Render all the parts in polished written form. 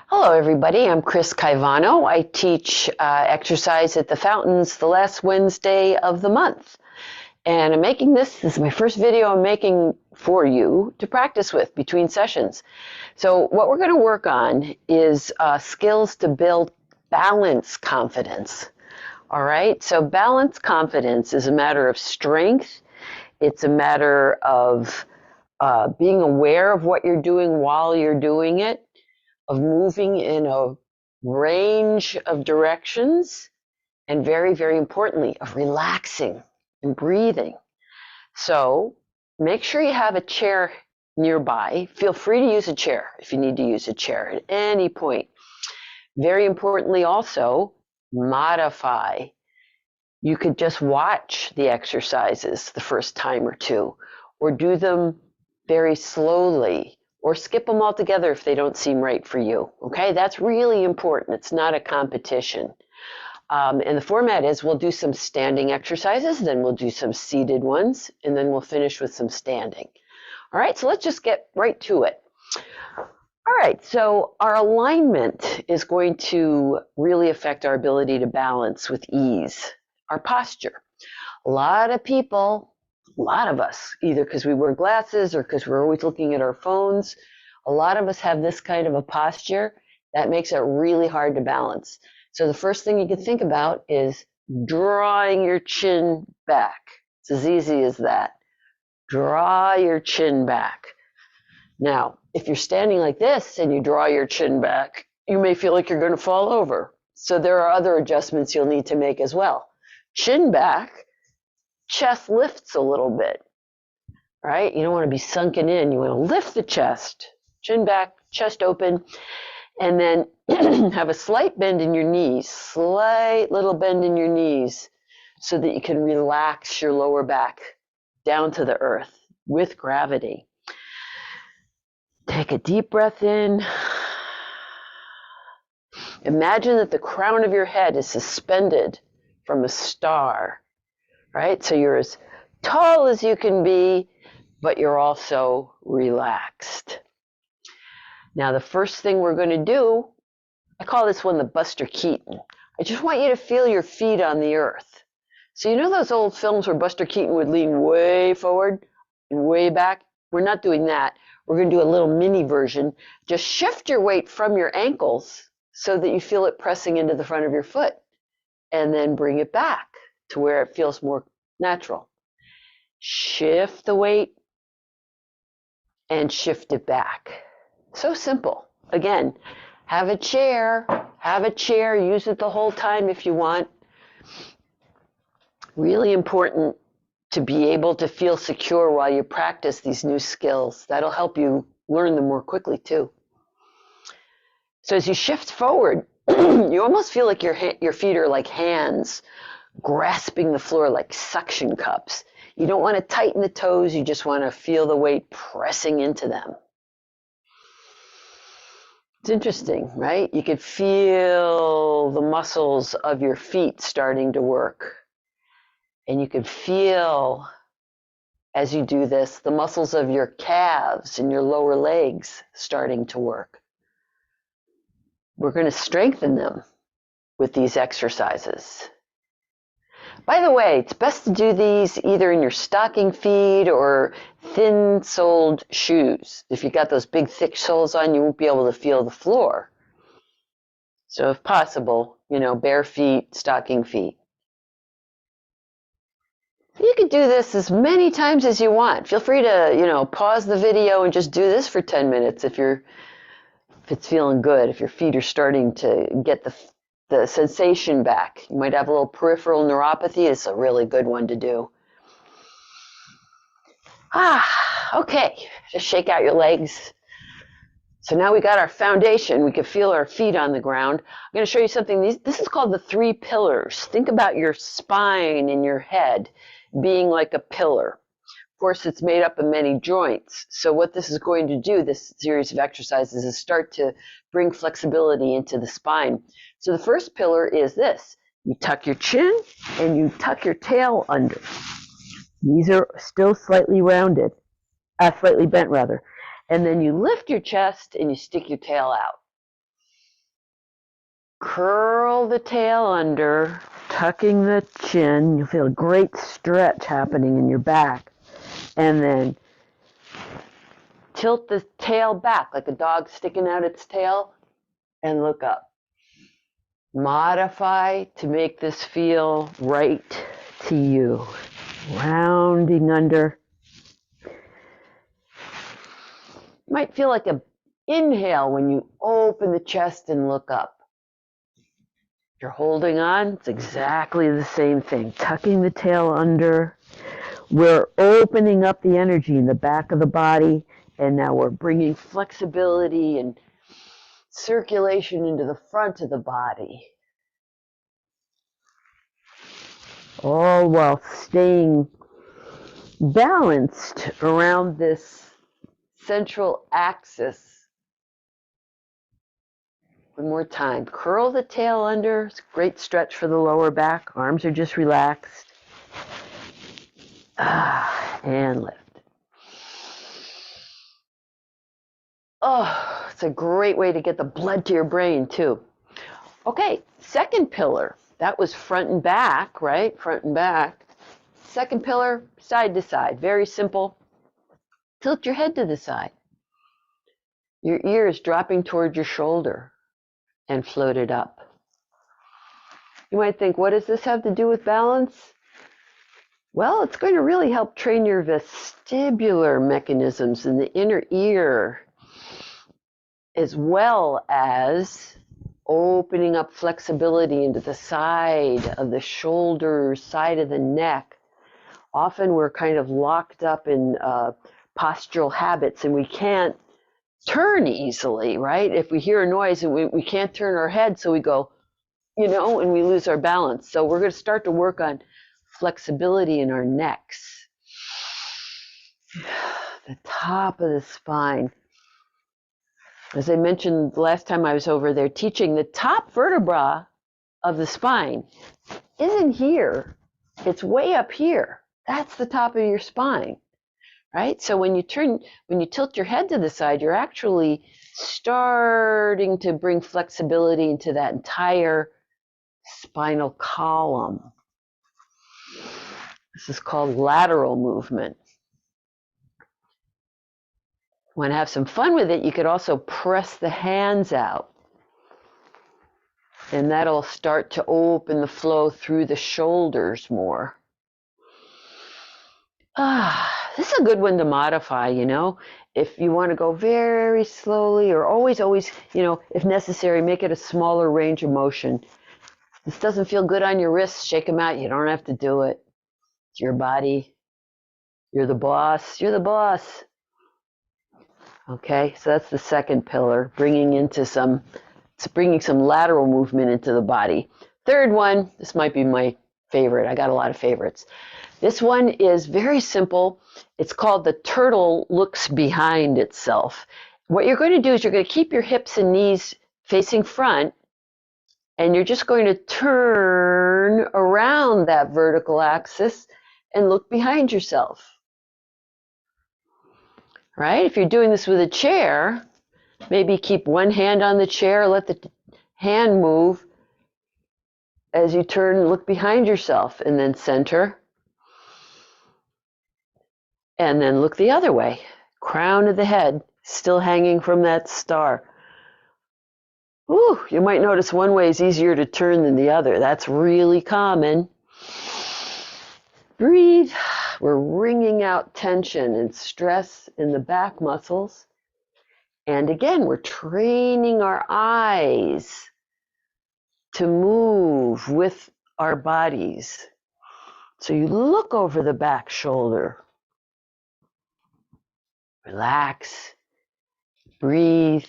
Hello, everybody. I'm Chris Caivano. I teach exercise at the Fountains the last Wednesday of the month. And I'm making this is my first video I'm making for you to practice with between sessions. So what we're going to work on is skills to build balance confidence. All right. So balance confidence is a matter of strength. It's a matter of being aware of what you're doing while you're doing it, of moving in a range of directions, and very, very importantly, of relaxing and breathing. So make sure you have a chair nearby. Feel free to use a chair if you need to use a chair at any point. Very importantly also, modify. You could just watch the exercises the first time or two, or do them very slowly, or skip them altogether if they don't seem right for you. Okay, that's really important. It's not a competition. And the format is we'll do some standing exercises, then we'll do some seated ones, and then we'll finish with some standing. All right, so let's just get right to it. All right, so our alignment is going to really affect our ability to balance with ease. Our posture. A lot of us, either because we wear glasses or because we're always looking at our phones, a lot of us have this kind of a posture that makes it really hard to balance. So the first thing you can think about is drawing your chin back. It's as easy as that. Draw your chin back. Now, if you're standing like this and you draw your chin back, you may feel like you're going to fall over. So there are other adjustments you'll need to make as well. Chin back, chest lifts a little bit, right? You don't want to be sunken in. You want to lift the chest, chin back, chest open, and then have a slight bend in your knees, slight little bend in your knees so that you can relax your lower back down to the earth with gravity. Take a deep breath in. Imagine that the crown of your head is suspended from a star, right? So you're as tall as you can be, but you're also relaxed. Now, the first thing we're going to do, I call this one the Buster Keaton. I just want you to feel your feet on the earth. So you know those old films where Buster Keaton would lean way forward and way back? We're not doing that. We're going to do a little mini version. Just shift your weight from your ankles so that you feel it pressing into the front of your foot, and then bring it back to where it feels more natural. Shift the weight and shift it back. So simple. Again, have a chair, use it the whole time if you want. Really important to be able to feel secure while you practice these new skills. That'll help you learn them more quickly too. So as you shift forward, you almost feel like your feet are like hands grasping the floor like suction cups. You don't want to tighten the toes, you just want to feel the weight pressing into them. It's interesting, right? You could feel the muscles of your feet starting to work. And you could feel, as you do this, the muscles of your calves and your lower legs starting to work. We're going to strengthen them with these exercises. By the way, it's best to do these either in your stocking feet or thin-soled shoes. If you've got those big, thick soles on, you won't be able to feel the floor. So if possible, bare feet, stocking feet. You could do this as many times as you want. Feel free to, pause the video and just do this for 10 minutes if it's feeling good, if your feet are starting to get the sensation back. You might have a little peripheral neuropathy. It's a really good one to do. Okay. Just shake out your legs. So now we got our foundation. We can feel our feet on the ground. I'm going to show you something. This is called the 3 pillars. Think about your spine and your head being like a pillar. Of course, it's made up of many joints. So what this is going to do, this series of exercises, is start to bring flexibility into the spine. So the first pillar is this. You tuck your chin and you tuck your tail under. These are still slightly rounded, slightly bent rather. And then you lift your chest and you stick your tail out. curl the tail under, tucking the chin. You'll feel a great stretch happening in your back. And then tilt the tail back like a dog sticking out its tail and look up. Modify to make this feel right to you. Rounding under. You might feel like an inhale when you open the chest and look up. If you're holding on, it's exactly the same thing. Tucking the tail under. We're opening up the energy in the back of the body, and now we're bringing flexibility and circulation into the front of the body. All while staying balanced around this central axis. One more time. Curl the tail under. It's a great stretch for the lower back. Arms are just relaxed. And lift. Oh, it's a great way to get the blood to your brain, too. Okay, second pillar. That was front and back, right? Front and back. Second pillar, side to side. Very simple. Tilt your head to the side. Your ears dropping toward your shoulder and float it up. You might think, what does this have to do with balance? Well, it's going to really help train your vestibular mechanisms in the inner ear, as well as opening up flexibility into the side of the shoulders, side of the neck. Often we're kind of locked up in postural habits and we can't turn easily, right? If we hear a noise and we can't turn our head, so we go, and we lose our balance. So we're going to start to work on flexibility in our necks. The top of the spine. As I mentioned the last time I was over there teaching, the top vertebra of the spine isn't here. It's way up here. That's the top of your spine, right? So when you tilt your head to the side, you're actually starting to bring flexibility into that entire spinal column. This is called lateral movement. Want to have some fun with it, you could also press the hands out. And that'll start to open the flow through the shoulders more. This is a good one to modify, If you want to go very slowly or always, if necessary, make it a smaller range of motion. If this doesn't feel good on your wrists, shake them out. You don't have to do it. It's your body. You're the boss. You're the boss. Okay, so that's the second pillar, bringing some lateral movement into the body. Third one, this might be my favorite. I got a lot of favorites. This one is very simple. It's called the turtle looks behind itself. What you're going to do is you're going to keep your hips and knees facing front, and you're just going to turn around that vertical axis and look behind yourself. Right? If you're doing this with a chair, maybe keep one hand on the chair, let the hand move as you turn and look behind yourself, and then center. And then look the other way. Crown of the head, still hanging from that star. Ooh, you might notice one way is easier to turn than the other. That's really common. Breathe. We're wringing out tension and stress in the back muscles. And again, we're training our eyes to move with our bodies. So you look over the back shoulder. Relax. Breathe.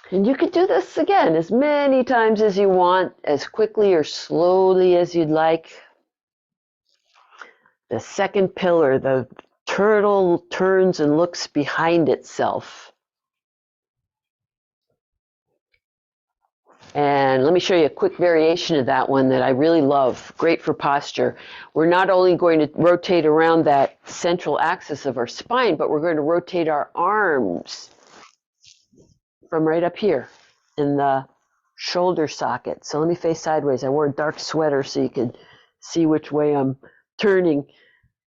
And you could do this again as many times as you want, as quickly or slowly as you'd like. The second pillar, the turtle turns and looks behind itself. And let me show you a quick variation of that one that I really love. Great for posture. We're not only going to rotate around that central axis of our spine, but we're going to rotate our arms from right up here in the shoulder socket. So let me face sideways. I wore a dark sweater so you can see which way I'm turning,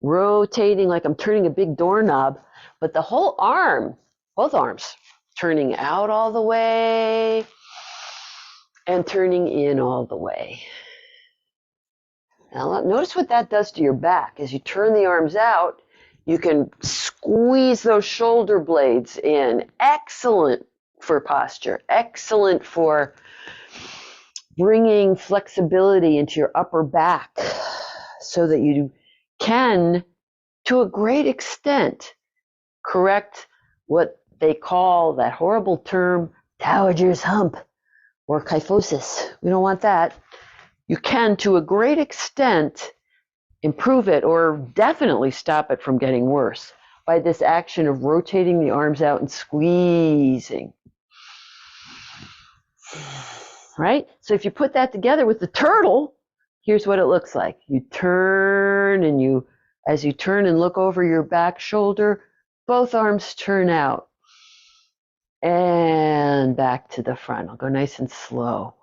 rotating like I'm turning a big doorknob, but the whole arm, both arms, turning out all the way and turning in all the way. Now notice what that does to your back. As you turn the arms out, you can squeeze those shoulder blades in. Excellent for posture. Excellent for bringing flexibility into your upper back so that you can, to a great extent, correct what they call that horrible term, dowager's hump or kyphosis. We don't want that. You can, to a great extent, improve it or definitely stop it from getting worse by this action of rotating the arms out and squeezing. Right? So if you put that together with the turtle, here's what it looks like. You turn and as you turn and look over your back shoulder, both arms turn out and back to the front. I'll go nice and slow.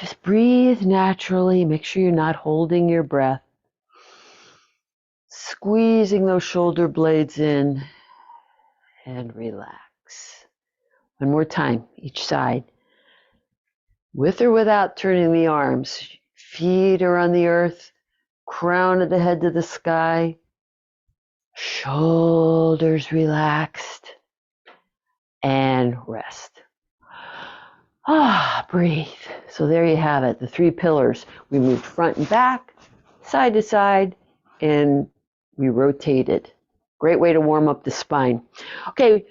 Just breathe naturally. Make sure you're not holding your breath. Squeezing those shoulder blades in and relax. One more time, each side. With or without turning the arms. Feet are on the earth, crown of the head to the sky, shoulders relaxed, and rest. Breathe. So there you have it, the 3 pillars. We moved front and back, side to side, and we rotated. Great way to warm up the spine. Okay,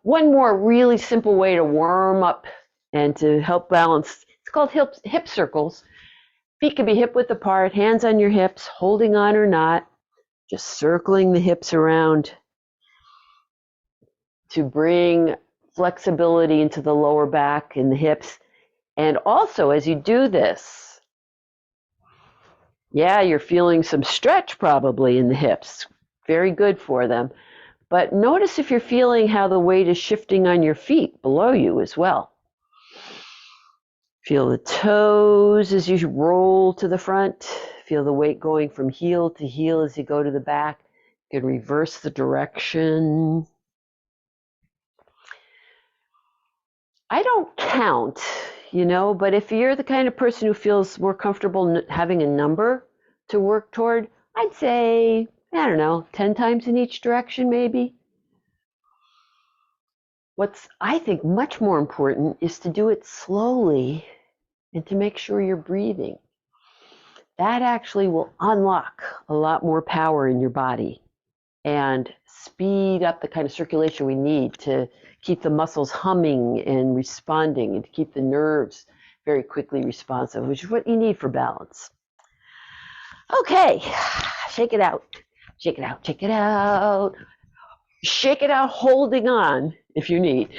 one more really simple way to warm up and to help balance. It's called hip circles. Feet can be hip width apart, hands on your hips, holding on or not, just circling the hips around to bring flexibility into the lower back and the hips. And also, as you do this, you're feeling some stretch probably in the hips. Very good for them. But notice if you're feeling how the weight is shifting on your feet below you as well. Feel the toes as you roll to the front. Feel the weight going from heel to heel as you go to the back. You can reverse the direction. I don't count, but if you're the kind of person who feels more comfortable having a number to work toward, I'd say, 10 times in each direction maybe. What's, I think, much more important is to do it slowly and to make sure you're breathing. That actually will unlock a lot more power in your body and speed up the kind of circulation we need to keep the muscles humming and responding and to keep the nerves very quickly responsive, which is what you need for balance. Okay, shake it out. Shake it out, shake it out. Shake it out holding on if you need.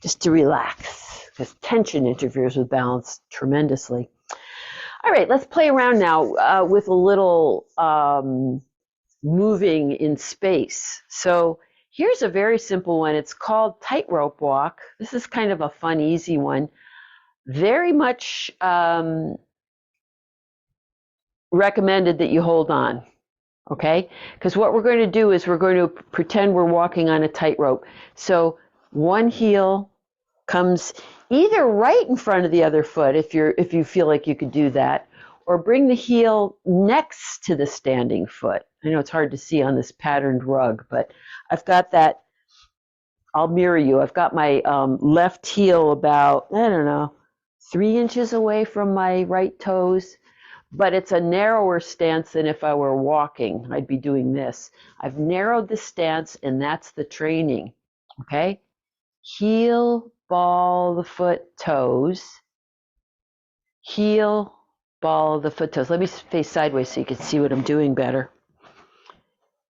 Just to relax, because tension interferes with balance tremendously. All right, let's play around now with a little moving in space. So here's a very simple one. It's called tightrope walk. This is kind of a fun, easy one. Very much recommended that you hold on, okay? Because what we're going to do is we're going to pretend we're walking on a tightrope. So one heel comes either right in front of the other foot if you feel like you could do that, or bring the heel next to the standing foot. I know it's hard to see on this patterned rug, but I've got that. I'll mirror you. I've got my left heel about, 3 inches away from my right toes, but it's a narrower stance than if I were walking. I'd be doing this. I've narrowed the stance, and that's the training, okay? Heel, ball, the foot, toes. Heel, ball, the foot, toes. Let me face sideways so you can see what I'm doing better.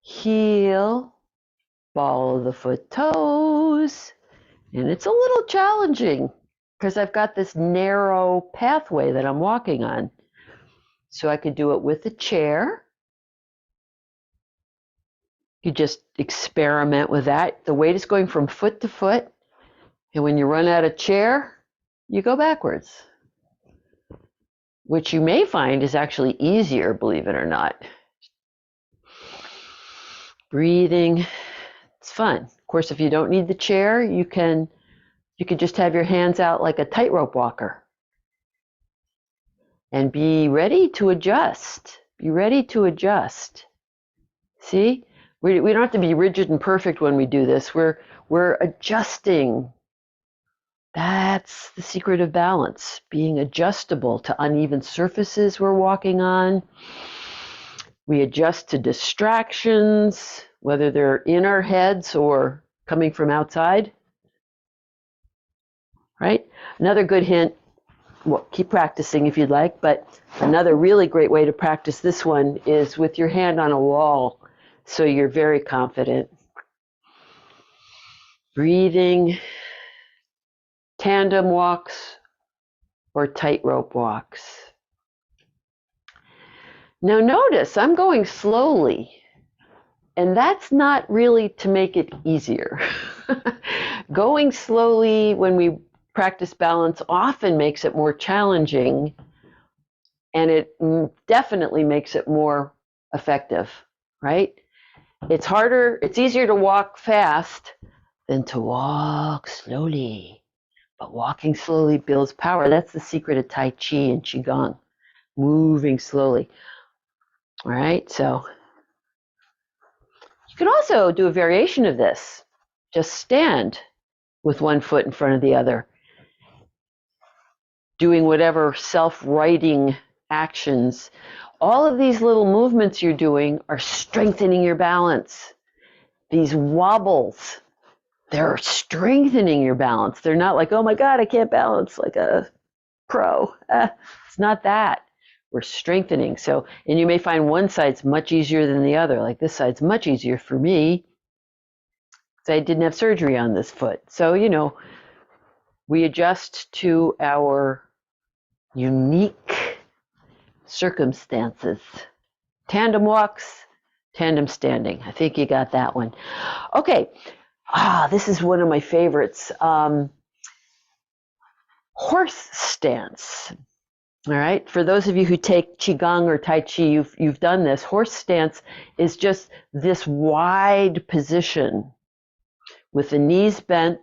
Heel, ball of the foot, toes. And it's a little challenging because I've got this narrow pathway that I'm walking on. So I could do it with a chair. You just experiment with that. The weight is going from foot to foot. And when you run out of chair, you go backwards, which you may find is actually easier, believe it or not. Breathing, it's fun. Of course, if you don't need the chair, you could just have your hands out like a tightrope walker and be ready to adjust. Be ready to adjust. See, we don't have to be rigid and perfect when we do this. We're adjusting. That's the secret of balance, being adjustable to uneven surfaces we're walking on. We adjust to distractions, whether they're in our heads or coming from outside. Right? Another good hint, well, keep practicing if you'd like, but another really great way to practice this one is with your hand on a wall, so you're very confident. Breathing, tandem walks or tightrope walks. Now notice I'm going slowly, and that's not really to make it easier. Going slowly when we practice balance often makes it more challenging, and it definitely makes it more effective, right? It's easier to walk fast than to walk slowly. But walking slowly builds power. That's the secret of Tai Chi and Qigong, moving slowly. All right, so you can also do a variation of this. Just stand with one foot in front of the other, doing whatever self-righting actions. All of these little movements you're doing are strengthening your balance. These wobbles, they're strengthening your balance. They're not like, oh my God, I can't balance like a pro. It's not that. We're strengthening. So, and you may find one side's much easier than the other. Like this side's much easier for me because I didn't have surgery on this foot. So, we adjust to our unique circumstances. Tandem walks, tandem standing. I think you got that one. Okay. This is one of my favorites. Horse stance. All right. For those of you who take Qigong or Tai Chi, you've done this. Horse stance is just this wide position with the knees bent,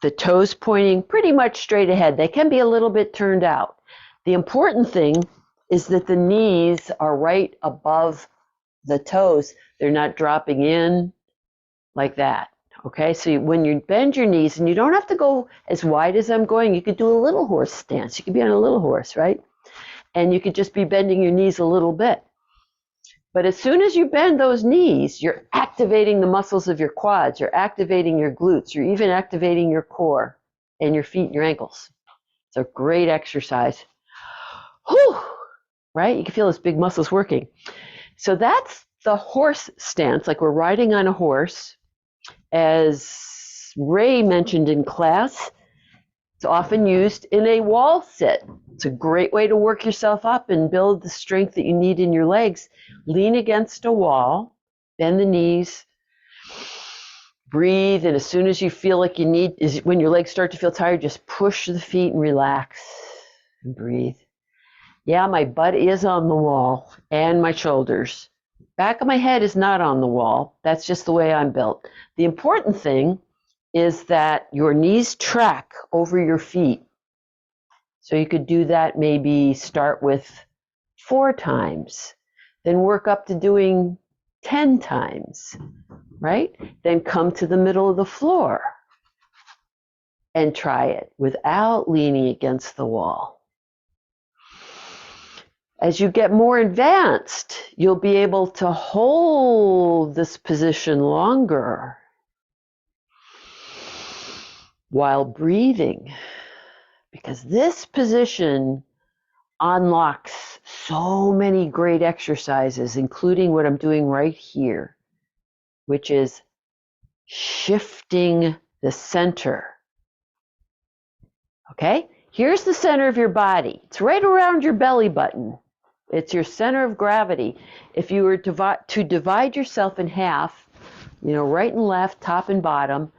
the toes pointing pretty much straight ahead. They can be a little bit turned out. The important thing is that the knees are right above the toes. They're not dropping in like that. Okay, so when you bend your knees, and you don't have to go as wide as I'm going, you could do a little horse stance. You could be on a little horse, right? And you could just be bending your knees a little bit. But as soon as you bend those knees, you're activating the muscles of your quads, you're activating your glutes, you're even activating your core and your feet and your ankles. It's a great exercise. Whew, right? You can feel those big muscles working. So that's the horse stance, like we're riding on a horse. As Ray mentioned in class, it's often used in a wall sit. It's a great way to work yourself up and build the strength that you need in your legs. Lean against a wall, bend the knees, breathe, and as soon as you feel like when your legs start to feel tired, just push the feet and relax and breathe. Yeah, my butt is on the wall and my shoulders. Back of my head is not on the wall. That's just the way I'm built. The important thing is that your knees track over your feet. So you could do that, maybe start with 4 times, then work up to doing 10 times, right? Then come to the middle of the floor and try it without leaning against the wall. As you get more advanced, you'll be able to hold this position longer while breathing, because this position unlocks so many great exercises, including what I'm doing right here, which is shifting the center. Okay? Here's the center of your body. It's right around your belly button. It's your center of gravity. If you were to divide yourself in half, right and left, top and bottom,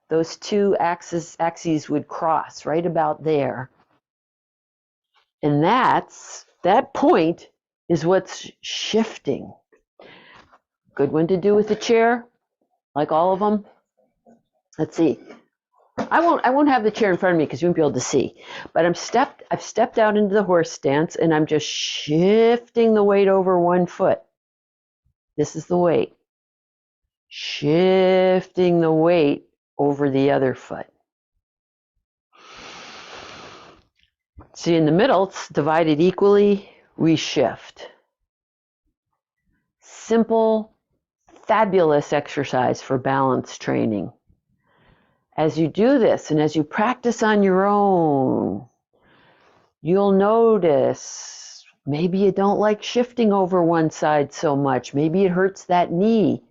those two axes would cross right about there. And that point is what's shifting. Good one to do with the chair, like all of them. Let's see. I won't have the chair in front of me because you won't be able to see. But I've stepped out into the horse stance and I'm just shifting the weight over one foot. This is the weight. Shifting the weight over the other foot. See, in the middle, it's divided equally. We shift. Simple, fabulous exercise for balance training. As you do this and as you practice on your own, you'll notice maybe you don't like shifting over one side so much. Maybe it hurts that knee.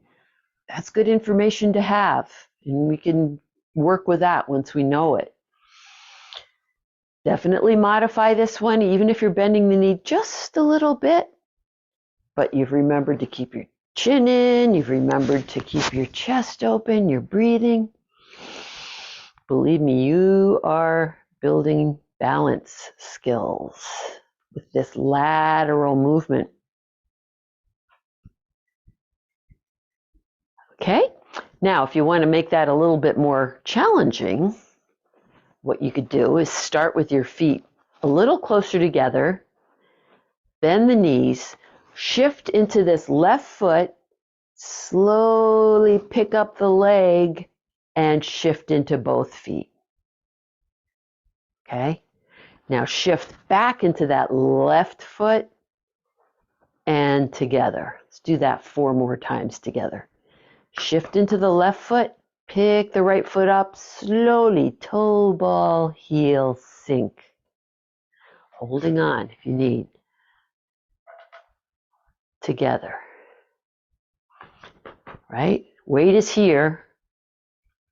That's good information to have, and we can work with that once we know it. Definitely modify this one, even if you're bending the knee just a little bit, but you've remembered to keep your chin in, you've remembered to keep your chest open, you're breathing. Believe me, you are building balance skills with this lateral movement. Okay, now if you want to make that a little bit more challenging, what you could do is start with your feet a little closer together, bend the knees, shift into this left foot, slowly pick up the leg, and shift into both feet. Okay, now shift back into that left foot and together. Let's do that 4 more times together. Shift into the left foot, pick the right foot up, slowly, toe ball, heel, sink. Holding on if you need. Together. Right? Weight is here.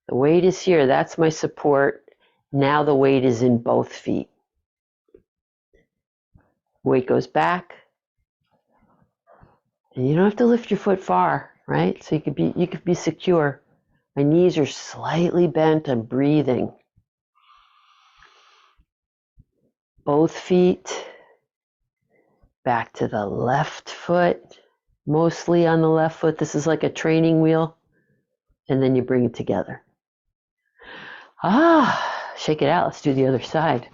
The weight is here. That's my support. Now the weight is in both feet. Weight goes back. And you don't have to lift your foot far, right? So you could be secure. My knees are slightly bent. I'm breathing. Both feet. Back to the left foot. Mostly on the left foot. This is like a training wheel. And then you bring it together. Shake it out. Let's do the other side.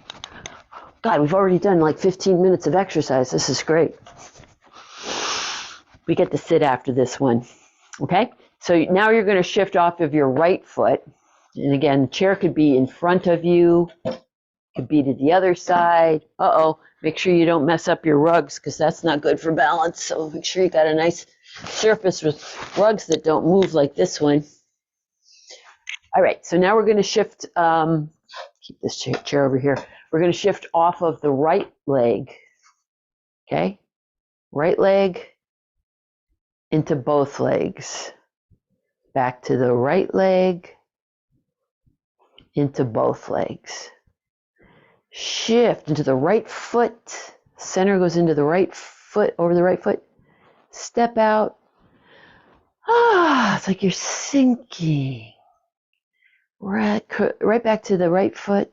God, we've already done like 15 minutes of exercise. This is great. We get to sit after this one. Okay? So now you're going to shift off of your right foot. And again, the chair could be in front of you. Could be to the other side. Make sure you don't mess up your rugs because that's not good for balance. So make sure you got a nice surface with rugs that don't move like this one. All right, so now we're going to shift, keep this chair over here. We're going to shift off of the right leg, okay? Right leg into both legs. Back to the right leg into both legs. Shift into the right foot. Center goes into the right foot, over the right foot. Step out. It's like you're sinking. Right back to the right foot.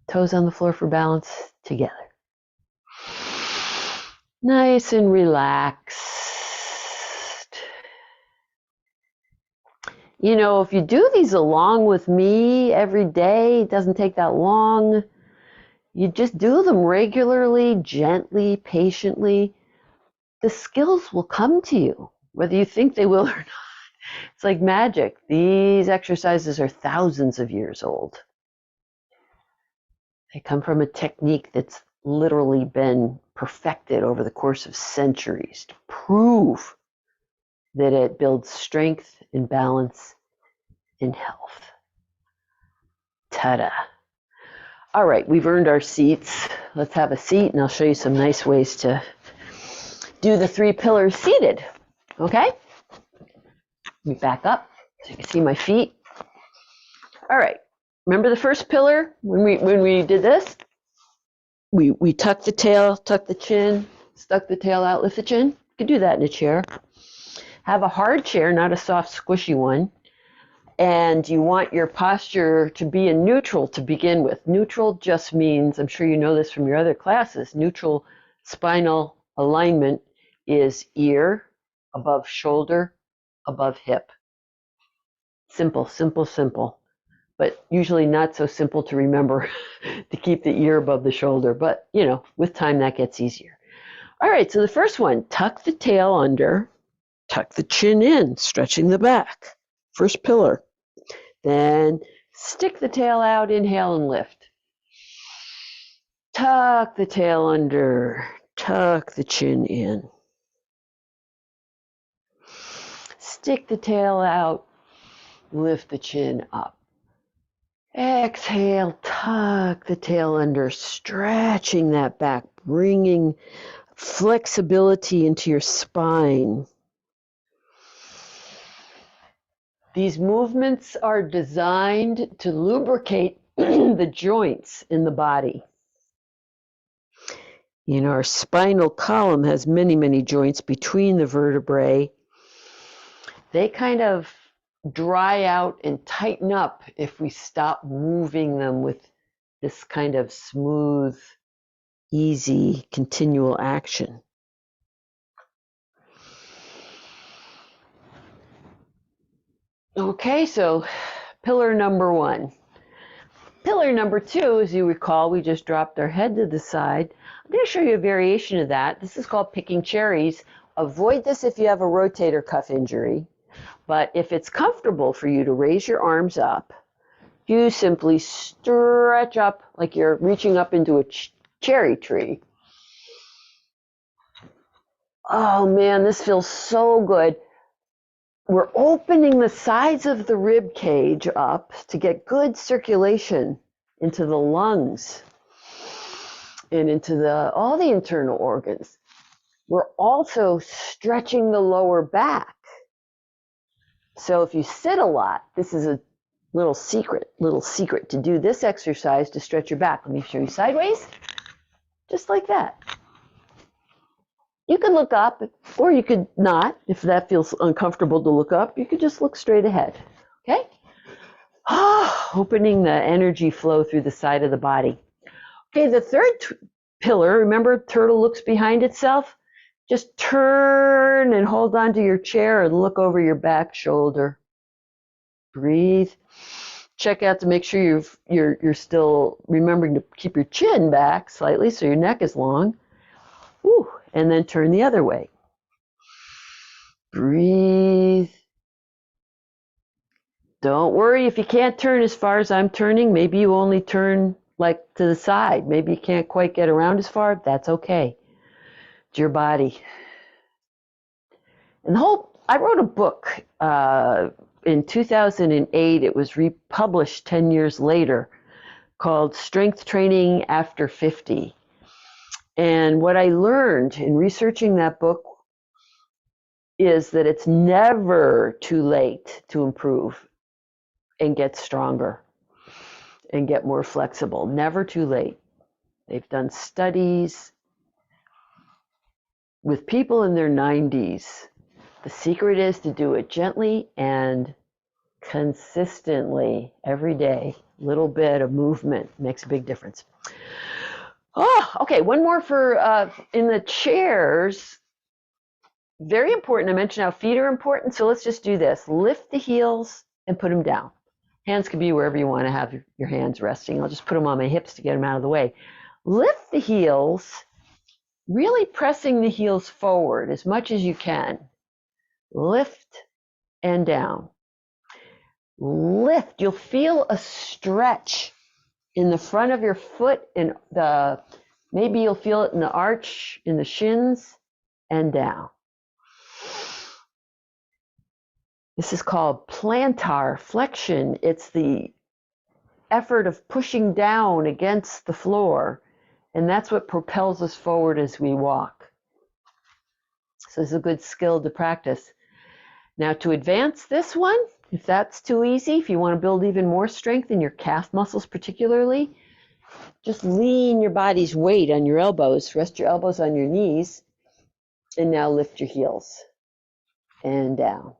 Toes on the floor for balance. Together. Nice and relaxed. If you do these along with me every day, it doesn't take that long. You just do them regularly, gently, patiently. The skills will come to you, whether you think they will or not. It's like magic. These exercises are thousands of years old. They come from a technique that's literally been perfected over the course of centuries to prove that it builds strength and balance and health. Ta-da. All right, we've earned our seats. Let's have a seat, and I'll show you some nice ways to do the 3 pillars seated. Okay? Let me back up so you can see my feet. All right. Remember the first pillar when we did this? We tuck the tail, tuck the chin, Stuck the tail out, lift the chin. You could do that in a chair. Have a hard chair, not a soft, squishy one. And you want your posture to be in neutral to begin with. Neutral just means, I'm sure you know this from your other classes, neutral spinal alignment is ear above shoulder, above hip. Simple, simple, simple. But usually not so simple to remember to keep the ear above the shoulder. But, you know, with time that gets easier. All right, so the first one, tuck the tail under, tuck the chin in, stretching the back. First pillar. Then stick the tail out, inhale and lift. Tuck the tail under, tuck the chin in. Stick the tail out, lift the chin up. Exhale, tuck the tail under, stretching that back, bringing flexibility into your spine. These movements are designed to lubricate the joints in the body. You know, our spinal column has many, many joints between the vertebrae. They kind of dry out and tighten up if we stop moving them with this kind of smooth, easy, continual action. Okay, so pillar number one. Pillar number two, as you recall, we just dropped our head to the side. I'm going to show you a variation of that. This is called picking cherries. Avoid this if you have a rotator cuff injury. But if it's comfortable for you to raise your arms up, you simply stretch up like you're reaching up into a cherry tree. Oh man, this feels so good. We're opening the sides of the rib cage up to get good circulation into the lungs and into all the internal organs. We're also stretching the lower back. So if you sit a lot, this is a little secret to do this exercise to stretch your back. Let me show you sideways, just like that. You could look up, or you could not. If that feels uncomfortable to look up, you could just look straight ahead, okay? Opening the energy flow through the side of the body. Okay, the third pillar, remember turtle looks behind itself? Just turn and hold on to your chair and look over your back shoulder. Breathe. Check out to make sure you're still remembering to keep your chin back slightly so your neck is long. Whew. And then turn the other way. Breathe. Don't worry if you can't turn as far as I'm turning. Maybe you only turn like to the side. Maybe you can't quite get around as far. That's okay. It's your body. And I wrote a book in 2008. It was republished 10 years later called Strength Training After 50. And what I learned in researching that book is that it's never too late to improve and get stronger and get more flexible. Never too late. They've done studies with people in their 90s. The secret is to do it gently and consistently every day. Little bit of movement makes a big difference. Oh, okay, one more for in the chairs. Very important. I mentioned how feet are important, so let's just do this. Lift the heels and put them down. Hands can be wherever you want to have your hands resting. I'll just put them on my hips to get them out of the way. Lift the heels, really pressing the heels forward as much as you can. Lift and down. Lift. You'll feel a stretch in the front of your foot, and maybe you'll feel it in the arch, in the shins, and down. This is called plantar flexion. It's the effort of pushing down against the floor, and that's what propels us forward as we walk. So it's a good skill to practice. Now to advance this one, if that's too easy, if you want to build even more strength in your calf muscles particularly, Just lean your body's weight on your elbows. Rest your elbows on your knees. And now lift your heels and down.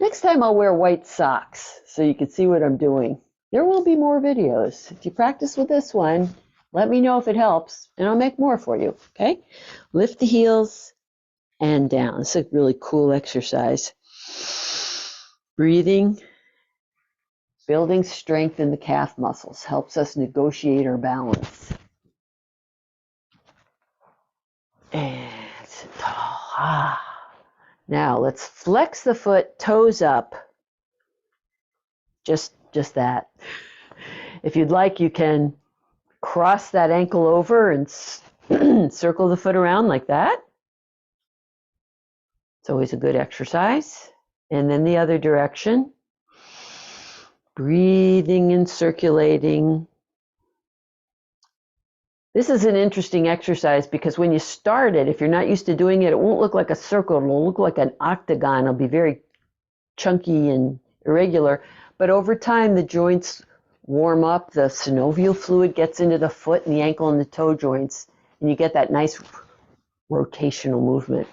Next time I'll wear white socks so you can see what I'm doing. There will be more videos. If you practice with this one, let me know if it helps, and I'll make more for you, okay? Lift the heels and down. It's a really cool exercise. Breathing, building strength in the calf muscles, helps us negotiate our balance. And sit tall. Now let's flex the foot, toes up. Just that. If you'd like, you can cross that ankle over and circle the foot around like that. It's always a good exercise. And then the other direction. Breathing and circulating. This is an interesting exercise because when you start it, if you're not used to doing it, it won't look like a circle. It'll look like an octagon. It'll be very chunky and irregular. But over time, the joints warm up. The synovial fluid gets into the foot and the ankle and the toe joints, and you get that nice rotational movement.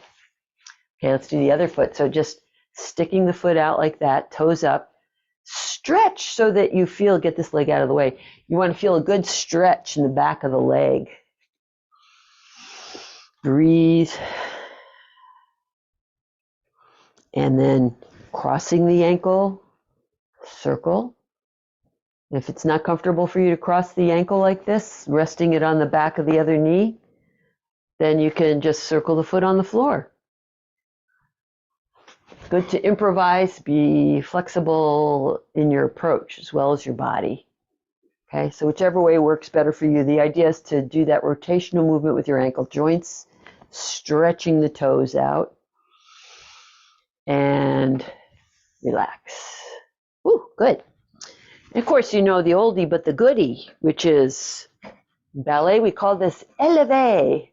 Okay, let's do the other foot. So just sticking the foot out like that, toes up. Stretch so that you feel, get this leg out of the way. You want to feel a good stretch in the back of the leg. Breathe. And then crossing the ankle, circle. If it's not comfortable for you to cross the ankle like this, resting it on the back of the other knee, then you can just circle the foot on the floor. Good to improvise, be flexible in your approach as well as your body. Okay, so whichever way works better for you. The idea is to do that rotational movement with your ankle joints, stretching the toes out, and relax. Ooh, good. And of course, you know the oldie but the goodie, which is in ballet, we call this élevé.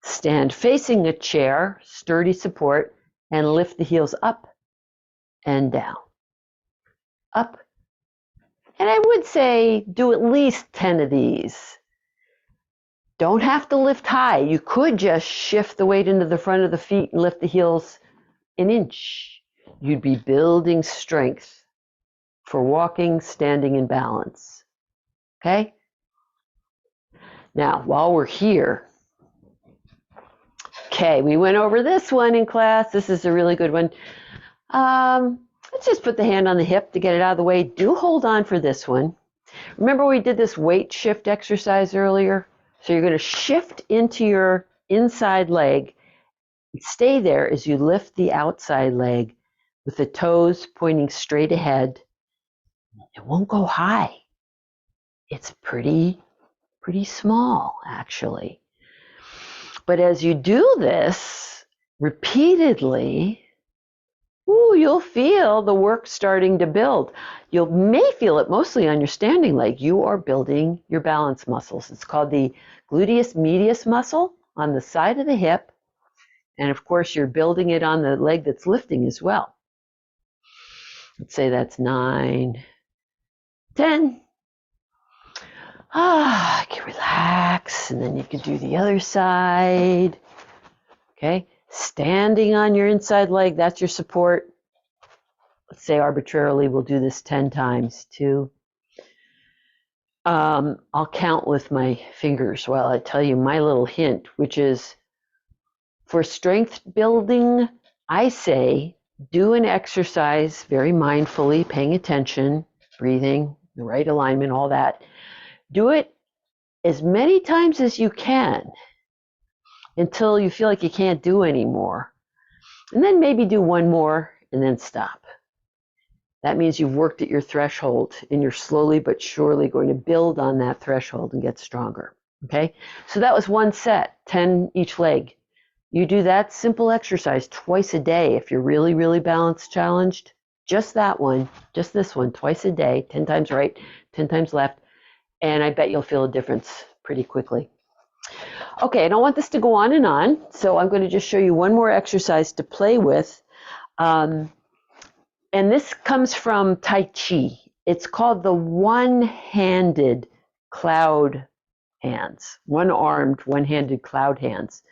Stand facing a chair, sturdy support, and lift the heels up and down. Up. And I would say do at least 10 of these. Don't have to lift high. You could just shift the weight into the front of the feet and lift the heels an inch. You'd be building strength for walking, standing, and balance. Okay? Now, while we're here, okay, we went over this one in class. This is a really good one. Let's just put the hand on the hip to get it out of the way. Do hold on for this one. Remember we did this weight shift exercise earlier? So you're going to shift into your inside leg and stay there as you lift the outside leg with the toes pointing straight ahead. It won't go high. It's pretty small, actually. But as you do this repeatedly, you'll feel the work starting to build. You may feel it mostly on your standing leg. You are building your balance muscles. It's called the gluteus medius muscle on the side of the hip. And of course, you're building it on the leg that's lifting as well. Let's say that's 9, 10. You can relax, and then you can do the other side. Okay, standing on your inside leg, that's your support. Let's say arbitrarily we'll do this 10 times too. I'll count with my fingers while I tell you my little hint, which is for strength building, I say do an exercise very mindfully, paying attention, breathing, the right alignment, all that. Do it as many times as you can until you feel like you can't do anymore. And then maybe do one more and then stop. That means you've worked at your threshold and you're slowly but surely going to build on that threshold and get stronger. Okay? So that was one set, 10 each leg. You do that simple exercise twice a day if you're really, really balance challenged. Just that one, just this one, twice a day, 10 times right, 10 times left. And I bet you'll feel a difference pretty quickly. Okay, I don't want this to go on and on, so I'm going to just show you one more exercise to play with. And this comes from Tai Chi. It's called the one-handed cloud hands, one-armed, one-handed cloud hands.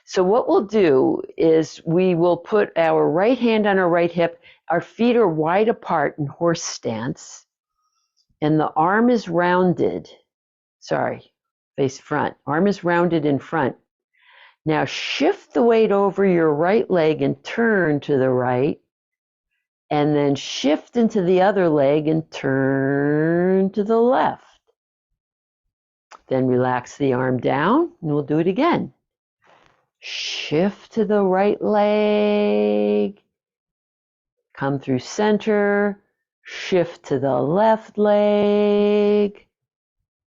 So what we'll do is we will put our right hand on our right hip. Our feet are wide apart in horse stance, and the arm is rounded. Sorry, face front. Arm is rounded in front. Now shift the weight over your right leg and turn to the right, and then shift into the other leg and turn to the left. Then relax the arm down, and we'll do it again. Shift to the right leg, come through center, shift to the left leg,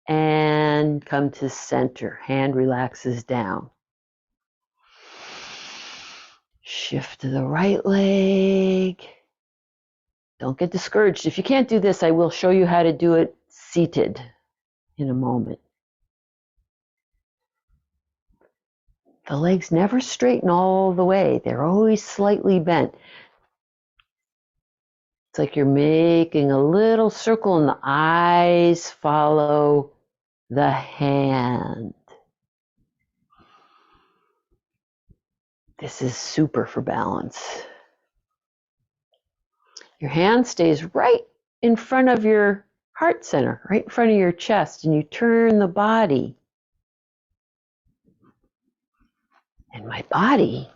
and come to center. Hand relaxes down. Shift to the right leg. Don't get discouraged. If you can't do this, I will show you how to do it seated in a moment. The legs never straighten all the way. They're always slightly bent. It's like you're making a little circle and the eyes follow the hand. This is super for balance. Your hand stays right in front of your heart center, right in front of your chest, and you turn the body. And my body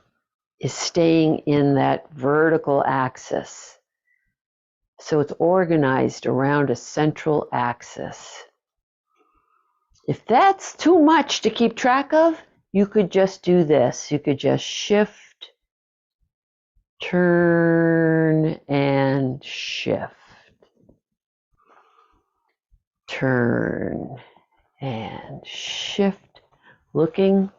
is staying in that vertical axis. So it's organized around a central axis. If that's too much to keep track of, you could just do this. You could just shift, turn, and shift. Turn and shift. Looking.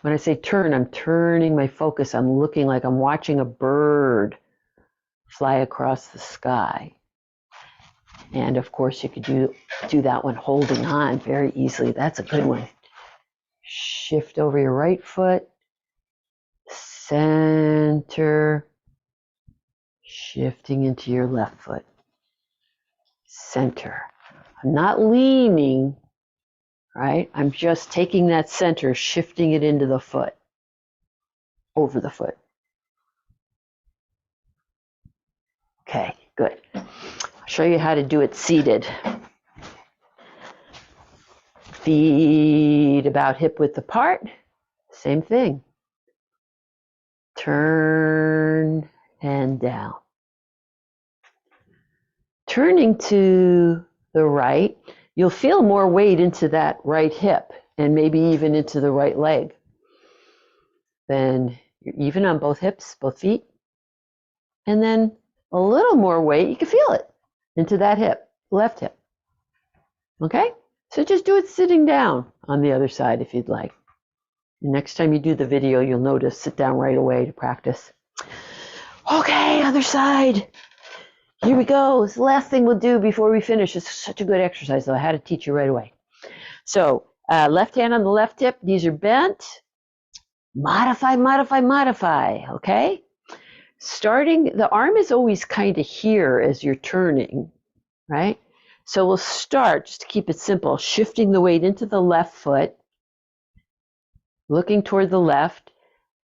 When I say turn, I'm turning my focus. I'm looking like I'm watching a bird fly across the sky. And of course, you could do that one holding on very easily. That's a good one. Shift over your right foot, center, shifting into your left foot, center. I'm not leaning, right? I'm just taking that center, shifting it into the foot, over the foot. Okay, good. I'll show you how to do it seated. Feet about hip width apart. Same thing. Turn and down. Turning to the right, you'll feel more weight into that right hip and maybe even into the right leg. Then you're even on both hips, both feet. And then a little more weight, you can feel it, into that hip, left hip. Okay? So just do it sitting down on the other side if you'd like. Next time you do the video, you'll notice, sit down right away to practice. Okay, other side. Here we go. It's the last thing we'll do before we finish. It's such a good exercise, though. I had to teach you right away. So left hand on the left hip, knees are bent. Modify, modify, modify, okay? Starting, the arm is always kind of here as you're turning, right? So we'll start, just to keep it simple, shifting the weight into the left foot, looking toward the left,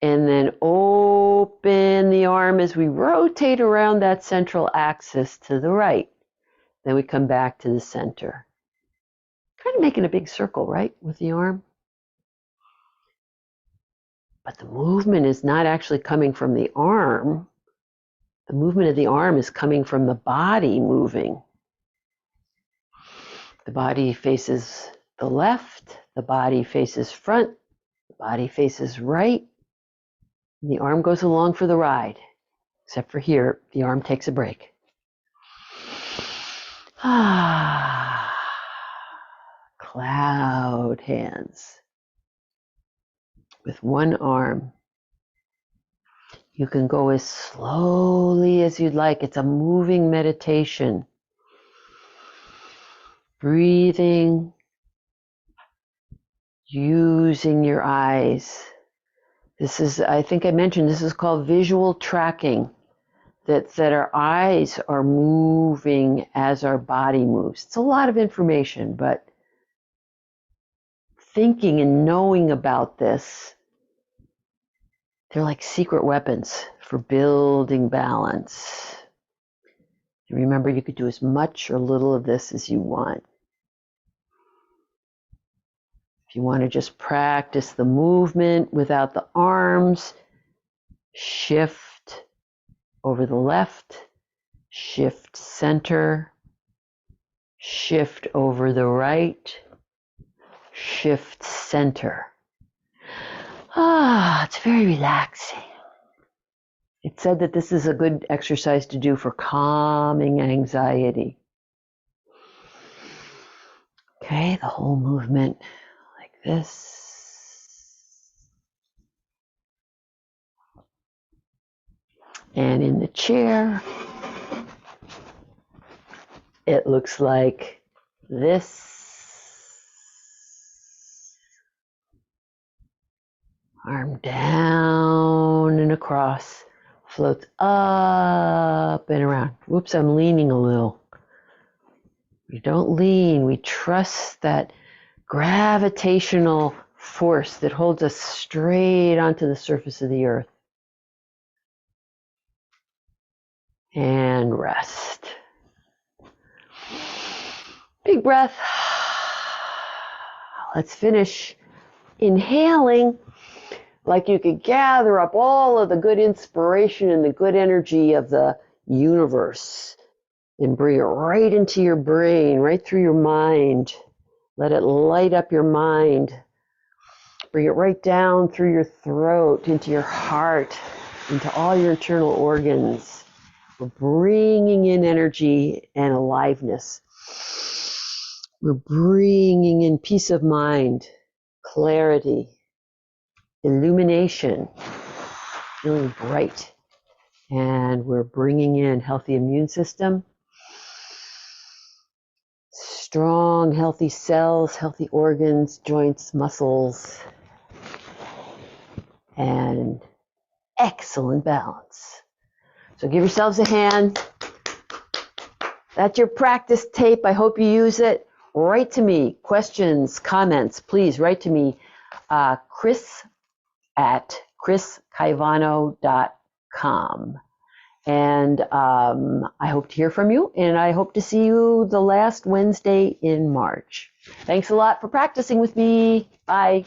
and then open the arm as we rotate around that central axis to the right. Then we come back to the center. Kind of making a big circle, right, with the arm? But the movement is not actually coming from the arm. The movement of the arm is coming from the body moving. The body faces the left, the body faces front, the body faces right, and the arm goes along for the ride. Except for here, the arm takes a break. Cloud hands. With one arm. You can go as slowly as you'd like. It's a moving meditation. Breathing, using your eyes. This is, I think I mentioned, this is called visual tracking. that our eyes are moving as our body moves. It's a lot of information, but thinking and knowing about this, they're like secret weapons for building balance. And remember, you could do as much or little of this as you want. If you want to just practice the movement without the arms, shift over the left, shift center, shift over the right, shift center. It's very relaxing. It's said that this is a good exercise to do for calming anxiety. Okay, the whole movement like this. And in the chair, it looks like this. Arm down and across, floats up and around. Whoops, I'm leaning a little. We don't lean, we trust that gravitational force that holds us straight onto the surface of the earth. And rest. Big breath. Let's finish inhaling like you could gather up all of the good inspiration and the good energy of the universe and bring it right into your brain, right through your mind. Let it light up your mind. Bring it right down through your throat, into your heart, into all your internal organs. We're bringing in energy and aliveness. We're bringing in peace of mind, clarity, illumination, feeling bright. And we're bringing in healthy immune system, strong, healthy cells, healthy organs, joints, muscles, and excellent balance. So give yourselves a hand. That's your practice tape. I hope you use it. Write to me. Questions, comments, please write to me. Chris@chriscaivano.com. And I hope to hear from you, and I hope to see you the last Wednesday in March. Thanks a lot for practicing with me. Bye.